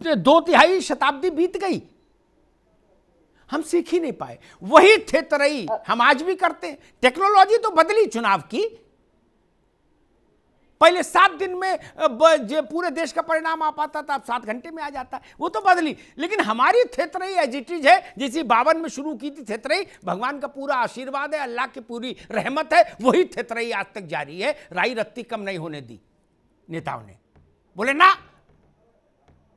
2/3 शताब्दी बीत गई, हम सीख ही नहीं पाए। वही थेतरई हम आज भी करते हैं। टेक्नोलॉजी तो बदली चुनाव की, पहले 7 दिन में पूरे देश का परिणाम आ पाता था, अब 7 घंटे में आ जाता है, वो तो बदली। लेकिन हमारी थेतरई एज इट इज है, जैसे 52 में शुरू की थी थेतरई। भगवान का पूरा आशीर्वाद है, अल्लाह की पूरी रहमत है, वही थेतरई आज तक जारी है। राई रत्ती कम नहीं होने दी नेताओं ने। बोले ना,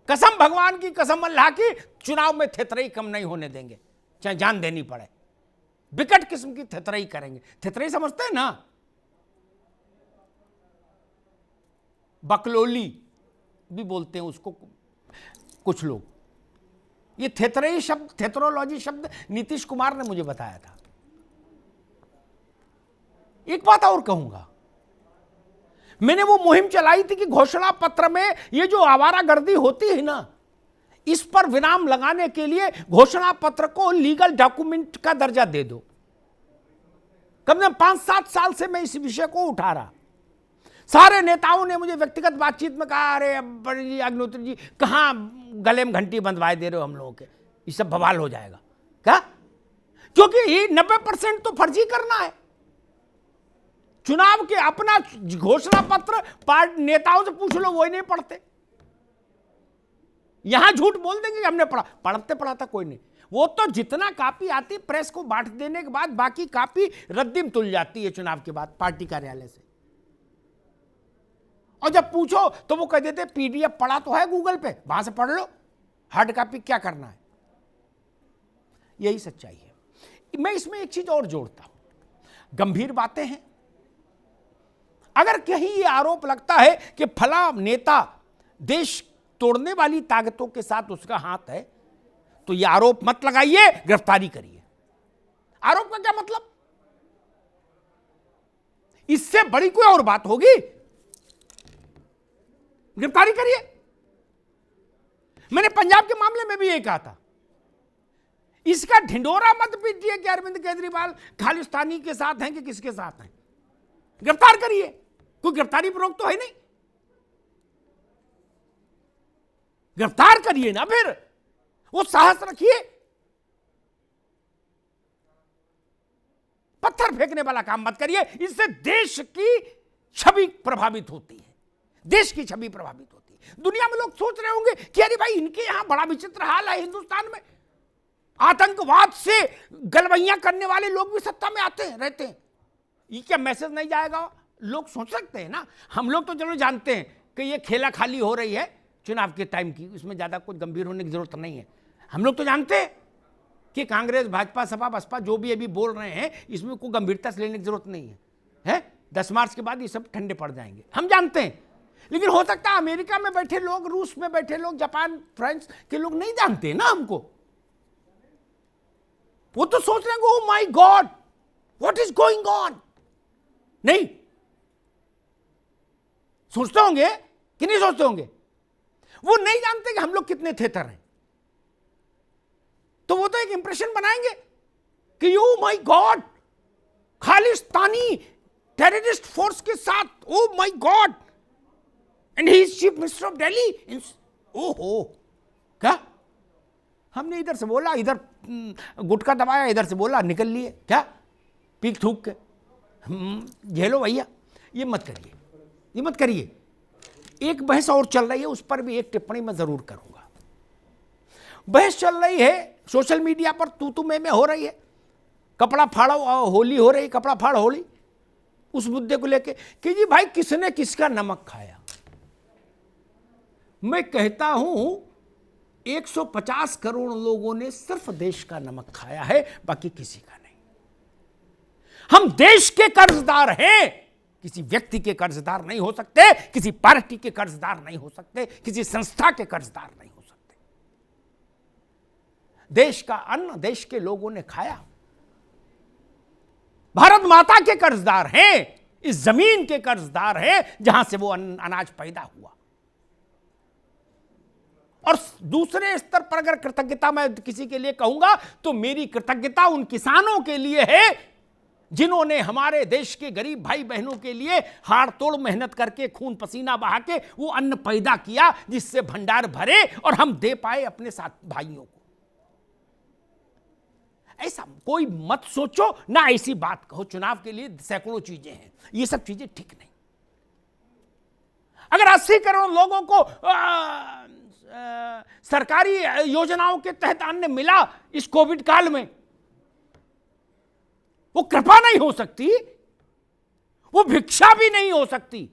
कसम भगवान की, कसम अल्लाह की, चुनाव में थेतरई कम नहीं होने देंगे, चाहे जान देनी पड़े। विकट किस्म की थेतरई करेंगे। थेतरई समझते हैं ना, बकलोली भी बोलते हैं उसको कुछ लोग। ये थेतरई शब्द, थेतरोलॉजी शब्द नीतीश कुमार ने मुझे बताया था। एक बात और कहूंगा, मैंने वो मुहिम चलाई थी कि घोषणा पत्र में ये जो आवारागर्दी होती है ना, इस पर विराम लगाने के लिए घोषणा पत्र को लीगल डॉक्यूमेंट का दर्जा दे दो। कम से कम 5-7 साल से मैं इस विषय को उठा रहा। सारे नेताओं ने मुझे व्यक्तिगत बातचीत में कहा, अरे अग्निहोत्री जी कहां गले में घंटी बंधवाए दे रहे हो हम लोगों के, ये सब बवाल हो जाएगा क्या? क्योंकि ये 90% तो फर्जी करना है। चुनाव के अपना घोषणा पत्र नेताओं से पूछ लो, वो ही नहीं पढ़ते। यहां झूठ बोल देंगे कि हमने पढ़ा, पढ़ाता कोई नहीं। वो तो जितना कॉपी आती प्रेस को बांट देने के बाद बाकी कॉपी रद्दी में तुल जाती है चुनाव के बाद पार्टी कार्यालय से। और जब पूछो तो वो कह देते पीडीएफ पढ़ा तो है गूगल पे, वहां से पढ़ लो, हार्ड कॉपी क्या करना है। यही सच्चाई है। मैं इसमें एक चीज और जोड़ता हूं, गंभीर बातें हैं। अगर कहीं ये आरोप लगता है कि फला नेता देश तोड़ने वाली ताकतों के साथ उसका हाथ है, तो ये आरोप मत लगाइए, गिरफ्तारी करिए। आरोप का क्या मतलब? इससे बड़ी कोई और बात होगी? गिरफ्तारी करिए। मैंने पंजाब के मामले में भी ये कहा था, इसका ढिंडोरा मत पीटिए कि अरविंद केजरीवाल खालिस्तानी के साथ हैं कि किसके साथ हैं। गिरफ्तार करिए, कोई गिरफ्तारी पर रोक तो है नहीं। गिरफ्तार करिए ना, फिर वो साहस रखिए। पत्थर फेंकने वाला काम मत करिए, इससे देश की छवि प्रभावित होती है, देश की छवि प्रभावित होती है। दुनिया में लोग सोच रहे होंगे कि अरे भाई इनके यहां बड़ा विचित्र हाल है, हिंदुस्तान में आतंकवाद से गलवैयां करने वाले लोग भी सत्ता में आते हैं, रहते हैं, ये क्या मैसेज नहीं जाएगा? लोग सोच सकते हैं ना। हम लोग तो जरूर जानते हैं कि ये खेला खाली हो रही है चुनाव के टाइम की, इसमें ज्यादा कुछ गंभीर होने की जरूरत नहीं है। हम लोग तो जानते हैं कि कांग्रेस, भाजपा, सपा, बसपा जो भी अभी बोल रहे हैं, इसमें कोई गंभीरता से लेने की जरूरत नहीं है। 10 मार्च के बाद ये सब ठंडे पड़ जाएंगे, हम जानते हैं। लेकिन हो सकता है अमेरिका में बैठे लोग, रूस में बैठे लोग, जापान, फ्रांस के लोग नहीं जानते ना हमको। वो तो सोच रहे हैं, oh my God what is going on. नहीं सोचते होंगे कि नहीं सोचते होंगे? वो नहीं जानते कि हम लोग कितने थेतर हैं। तो वो तो एक इंप्रेशन बनाएंगे कि oh my God Khalistani terrorist force के साथ, oh my God, and he is chief minister of Delhi. ओहो, क्या हमने इधर से बोला, इधर गुटखा दबाया, इधर से बोला, निकल लिए क्या पीक थूक के। झेलो भैया, ये मत करिए, ये मत करिए। एक बहस और चल रही है, उस पर भी एक टिप्पणी मैं जरूर करूंगा। बहस चल रही है सोशल मीडिया पर, तू मैं हो रही है, कपड़ा फाड़ो होली हो रही, कपड़ा फाड़ होली, उस मुद्दे को लेके कि जी भाई किसने किसका नमक खाया। मैं कहता हूं 150 करोड़ लोगों ने सिर्फ देश का नमक खाया है, बाकी किसी का नहीं। हम देश के कर्जदार हैं, किसी व्यक्ति के कर्जदार नहीं हो सकते, किसी पार्टी के कर्जदार नहीं हो सकते, किसी संस्था के कर्जदार नहीं हो सकते। देश का अन्न देश के लोगों ने खाया। भारत माता के कर्जदार हैं, इस जमीन के कर्जदार हैं जहां से वो अनाज पैदा हुआ। और दूसरे स्तर पर अगर कृतज्ञता मैं किसी के लिए कहूंगा तो मेरी कृतज्ञता उन किसानों के लिए है जिन्होंने हमारे देश के गरीब भाई बहनों के लिए हाड़ तोड़ मेहनत करके खून पसीना बहा के वो अन्न पैदा किया जिससे भंडार भरे और हम दे पाए अपने साथ भाइयों को। ऐसा कोई मत सोचो ना ऐसी बात कहो। चुनाव के लिए सैकड़ों चीजें हैं, ये सब चीजें ठीक नहीं। अगर 80 करोड़ लोगों को सरकारी योजनाओं के तहत अन्न मिला इस कोविड काल में, वो कृपा नहीं हो सकती, वो भिक्षा भी नहीं हो सकती।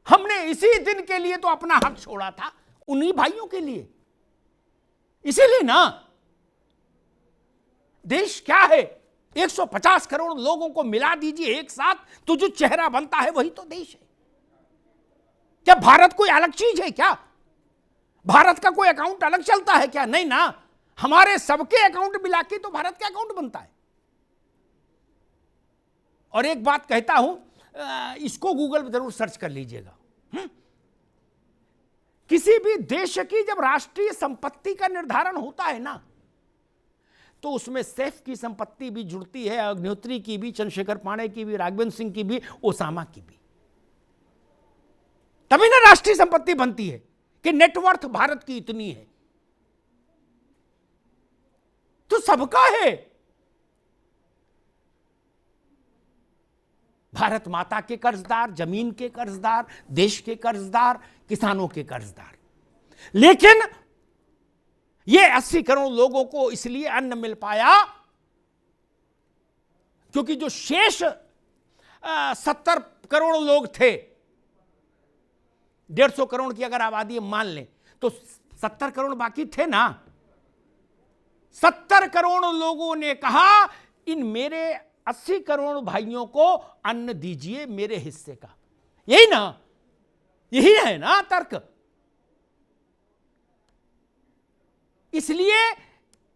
हमने इसी दिन के लिए तो अपना हक छोड़ा था, उन्हीं भाइयों के लिए। इसीलिए ना देश क्या है, 150 करोड़ लोगों को मिला दीजिए एक साथ तो जो चेहरा बनता है वही तो देश है। क्या भारत कोई अलग चीज है क्या? भारत का कोई अकाउंट अलग चलता है क्या? नहीं ना, हमारे सबके अकाउंट मिला के तो भारत का अकाउंट बनता है। और एक बात कहता हूं, इसको गूगल पर जरूर सर्च कर लीजिएगा। किसी भी देश की जब राष्ट्रीय संपत्ति का निर्धारण होता है ना, तो उसमें सैफ की संपत्ति भी जुड़ती है, अग्निहोत्री की भी, चंद्रशेखर पांडे की भी, राघवेंद्र सिंह की भी, ओसामा की भी। तभी ना राष्ट्रीय संपत्ति बनती है कि नेटवर्थ भारत की इतनी है, तो सबका है। भारत माता के कर्जदार, जमीन के कर्जदार, देश के कर्जदार, किसानों के कर्जदार। लेकिन ये 80 करोड़ लोगों को इसलिए अन्न मिल पाया क्योंकि जो शेष 70 करोड़ लोग थे, 150 करोड़ की अगर आबादी मान लें तो 70 करोड़ बाकी थे ना। 70 करोड़ लोगों ने कहा इन मेरे 80 करोड़ भाइयों को अन्न दीजिए मेरे हिस्से का। यही ना, यही है ना तर्क। इसलिए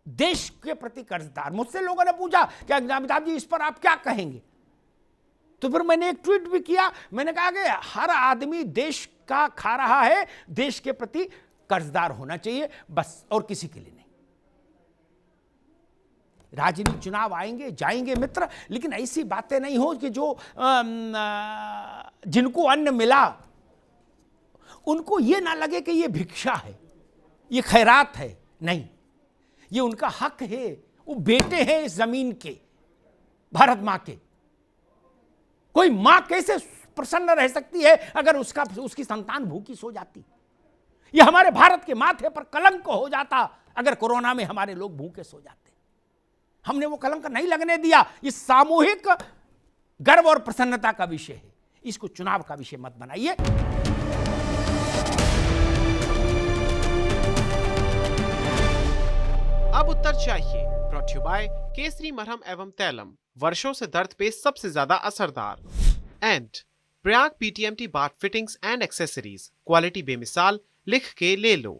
देश के प्रति कर्जदार। मुझसे लोगों ने पूछा कि अमिताभ जी इस पर आप क्या कहेंगे, तो फिर मैंने एक ट्वीट भी किया। मैंने कहा कि हर आदमी देश का खा रहा है, देश के प्रति कर्जदार होना चाहिए बस, और किसी के लिए नहीं। राजनीतिक चुनाव आएंगे जाएंगे मित्र, लेकिन ऐसी बातें नहीं हो कि जो जिनको अन्न मिला उनको ये ना लगे कि ये भिक्षा है, ये खैरात है। नहीं, ये उनका हक है। वो बेटे हैं इस जमीन के, भारत मां के। कोई मां कैसे प्रसन्न रह सकती है अगर उसकी संतान भूखी सो जाती? ये हमारे भारत के माथे पर कलंक हो जाता अगर कोरोना में हमारे लोग भूखे सो जाते। हमने वो कलंक नहीं लगने दिया। ये सामूहिक गर्व और प्रसन्नता का विषय है, इसको चुनाव का विषय मत बनाइए। अब उत्तर चाहिए, ब्रॉट यू बाय केसरी मरहम एवं तैलम, वर्षों से दर्द पे सबसे ज्यादा असरदार। And Prayag PTMT bath fittings and accessories, quality बेमिसाल, लिख के ले लो।